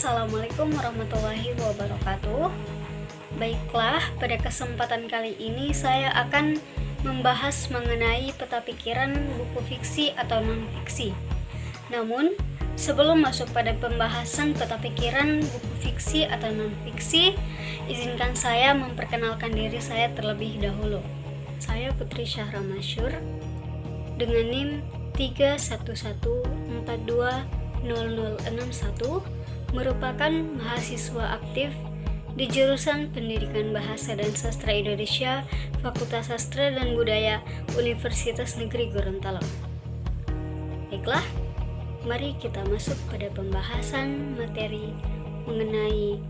Assalamualaikum warahmatullahi wabarakatuh. Baiklah, pada kesempatan kali ini saya akan membahas mengenai peta pikiran buku fiksi atau non-fiksi. Namun, sebelum masuk pada pembahasan peta pikiran buku fiksi atau non-fiksi, izinkan saya memperkenalkan diri saya terlebih dahulu. Saya Putri Syahra Masyur dengan NIM 311420061, merupakan mahasiswa aktif di jurusan Pendidikan Bahasa dan Sastra Indonesia, Fakultas Sastra dan Budaya, Universitas Negeri Gorontalo. Baiklah, mari kita masuk pada pembahasan materi mengenai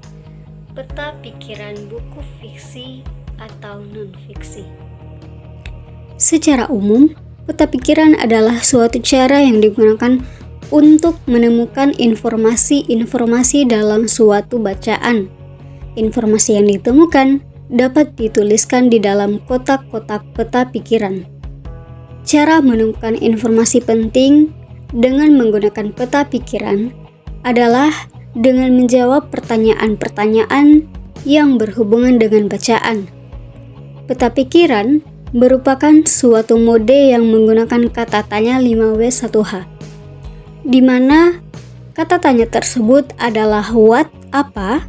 peta pikiran buku fiksi atau non-fiksi. Secara umum, peta pikiran adalah suatu cara yang digunakan untuk menemukan informasi-informasi dalam suatu bacaan. Informasi yang ditemukan dapat dituliskan di dalam kotak-kotak peta pikiran. Cara menemukan informasi penting dengan menggunakan peta pikiran adalah dengan menjawab pertanyaan-pertanyaan yang berhubungan dengan bacaan. Peta pikiran merupakan suatu mode yang menggunakan kata tanya 5W1H, di mana kata tanya tersebut adalah what, apa,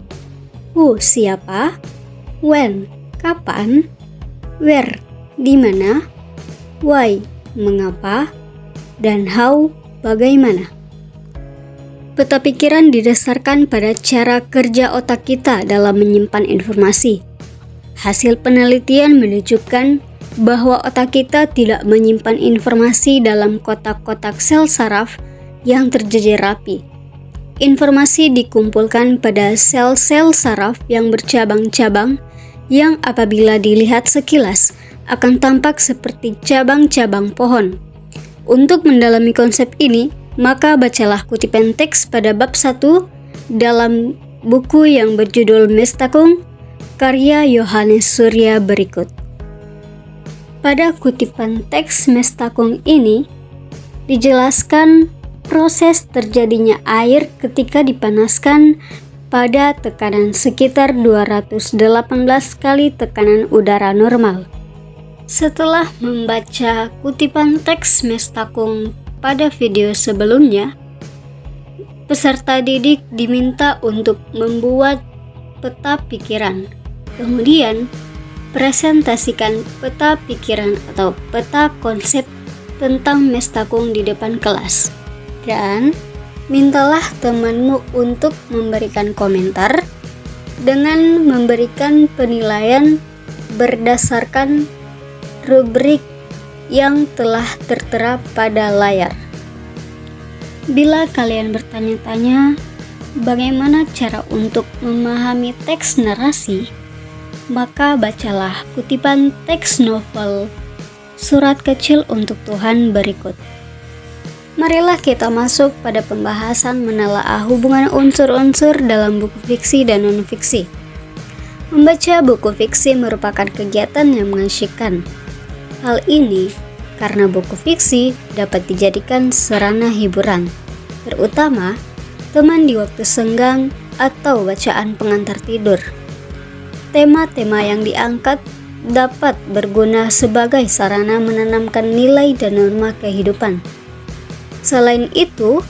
who, siapa, when, kapan, where, di mana, why, mengapa, dan how, bagaimana. Peta pikiran didasarkan pada cara kerja otak kita dalam menyimpan informasi. Hasil penelitian menunjukkan bahwa otak kita tidak menyimpan informasi dalam kotak-kotak sel saraf yang terjejer rapi. Informasi dikumpulkan pada sel-sel saraf yang bercabang-cabang yang apabila dilihat sekilas akan tampak seperti cabang-cabang pohon. Untuk mendalami konsep ini, maka bacalah kutipan teks pada bab 1 dalam buku yang berjudul Mestakung, karya Yohanes Surya berikut. Pada kutipan teks Mestakung ini dijelaskan proses terjadinya air ketika dipanaskan pada tekanan sekitar 218 kali tekanan udara normal. Setelah membaca kutipan teks Mestakung pada video sebelumnya, peserta didik diminta untuk membuat peta pikiran. Kemudian, presentasikan peta pikiran atau peta konsep tentang Mestakung di depan kelas. Dan mintalah temanmu untuk memberikan komentar dengan memberikan penilaian berdasarkan rubrik yang telah tertera pada layar. Bila kalian bertanya-tanya bagaimana cara untuk memahami teks narasi, maka bacalah kutipan teks novel Surat Kecil untuk Tuhan berikut. Marilah kita masuk pada pembahasan menelaah hubungan unsur-unsur dalam buku fiksi dan non-fiksi. Membaca buku fiksi merupakan kegiatan yang mengasyikkan. Hal ini karena buku fiksi dapat dijadikan sarana hiburan, terutama teman di waktu senggang atau bacaan pengantar tidur. Tema-tema yang diangkat dapat berguna sebagai sarana menanamkan nilai dan norma kehidupan. Selain itu,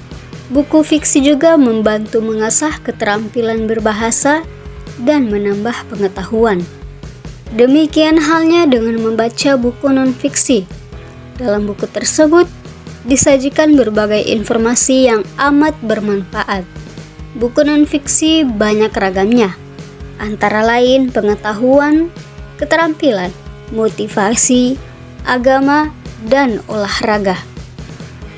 buku fiksi juga membantu mengasah keterampilan berbahasa dan menambah pengetahuan. Demikian halnya dengan membaca buku non-fiksi. Dalam buku tersebut, disajikan berbagai informasi yang amat bermanfaat. Buku non-fiksi banyak ragamnya, antara lain pengetahuan, keterampilan, motivasi, agama, dan olahraga.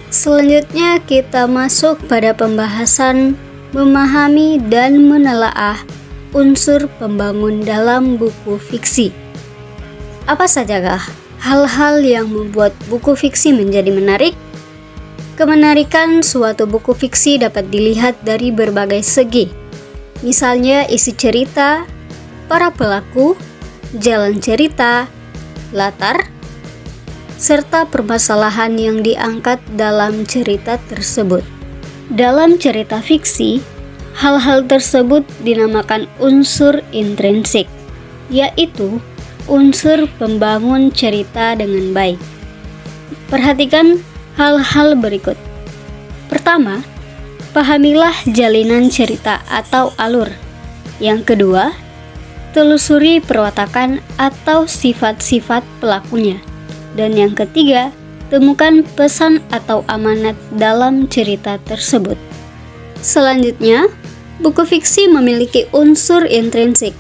Selanjutnya kita masuk pada pembahasan memahami dan menelaah unsur pembangun dalam buku fiksi. Apa sajakah hal-hal yang membuat buku fiksi menjadi menarik? Kemenarikan suatu buku fiksi dapat dilihat dari berbagai segi. Misalnya isi cerita, para pelaku, jalan cerita, latar, serta permasalahan yang diangkat dalam cerita tersebut. Dalam cerita fiksi, Hal-hal tersebut dinamakan unsur intrinsik, yaitu unsur pembangun cerita dengan baik. Perhatikan hal-hal berikut. Pertama, pahamilah jalinan cerita atau alur. Yang kedua, telusuri perwatakan atau sifat-sifat pelakunya. Dan yang ketiga, temukan pesan atau amanat dalam cerita tersebut. Selanjutnya, buku fiksi memiliki unsur intrinsik.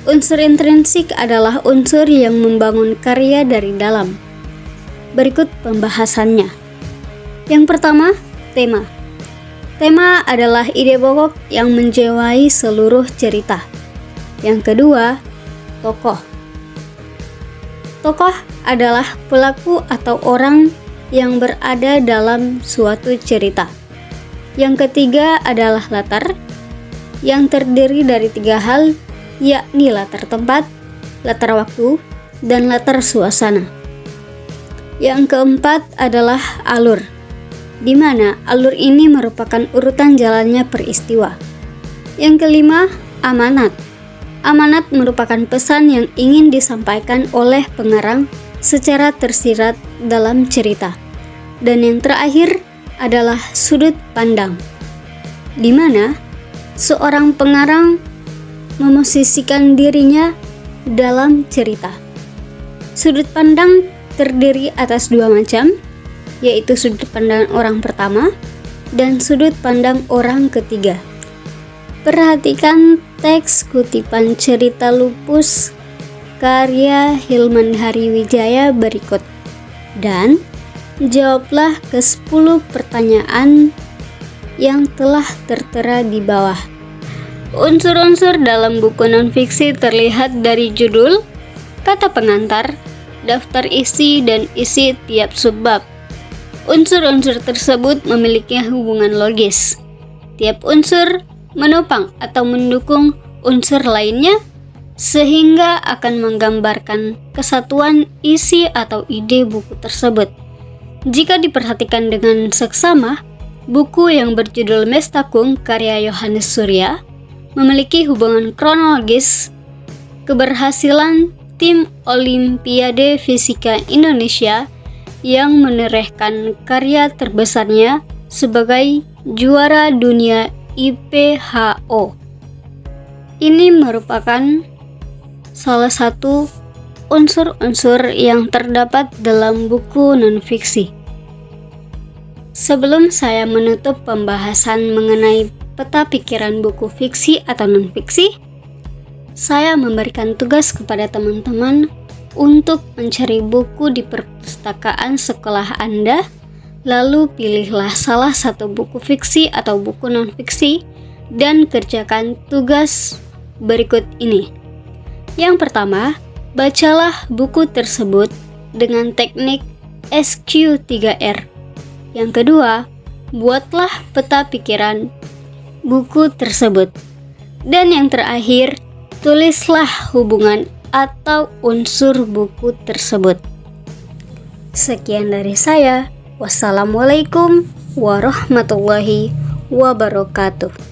Unsur intrinsik adalah unsur yang membangun karya dari dalam. Berikut pembahasannya. Yang pertama, tema. Tema adalah ide pokok yang menjiwai seluruh cerita. Yang kedua, tokoh. Tokoh adalah pelaku atau orang yang berada dalam suatu cerita. Yang ketiga adalah latar, yang terdiri dari 3 hal, yakni latar tempat, latar waktu, dan latar suasana. Yang keempat adalah alur, di mana alur ini merupakan urutan jalannya peristiwa. Yang kelima, amanat. Amanat merupakan pesan yang ingin disampaikan oleh pengarang secara tersirat dalam cerita. Dan yang terakhir adalah sudut pandang, di mana seorang pengarang memosisikan dirinya dalam cerita. Sudut pandang terdiri atas 2 macam, yaitu sudut pandang orang pertama dan sudut pandang orang ketiga. Perhatikan teks kutipan cerita Lupus karya Hilman Hariwijaya berikut, dan jawablah ke 10 pertanyaan yang telah tertera di bawah. Unsur-unsur dalam buku nonfiksi terlihat dari judul, kata pengantar, daftar isi, dan isi tiap subbab. Unsur-unsur tersebut memiliki hubungan logis. Tiap unsur menopang atau mendukung unsur lainnya, sehingga akan menggambarkan kesatuan isi atau ide buku tersebut. Jika diperhatikan dengan seksama, buku yang berjudul Mestakung karya Yohanes Surya memiliki hubungan kronologis keberhasilan tim Olimpiade Fisika Indonesia yang menorehkan karya terbesarnya sebagai juara dunia IPHO. Ini merupakan salah satu unsur-unsur yang terdapat dalam buku nonfiksi. Sebelum saya menutup pembahasan mengenai peta pikiran buku fiksi atau nonfiksi, saya memberikan tugas kepada teman-teman untuk mencari buku di perpustakaan sekolah Anda, lalu pilihlah salah satu buku fiksi atau buku nonfiksi dan kerjakan tugas berikut ini. Yang pertama, bacalah buku tersebut dengan teknik SQ3R. Yang kedua, buatlah peta pikiran buku tersebut. Dan yang terakhir, tulislah hubungan atau unsur buku tersebut. Sekian dari saya. Wassalamualaikum warahmatullahi wabarakatuh.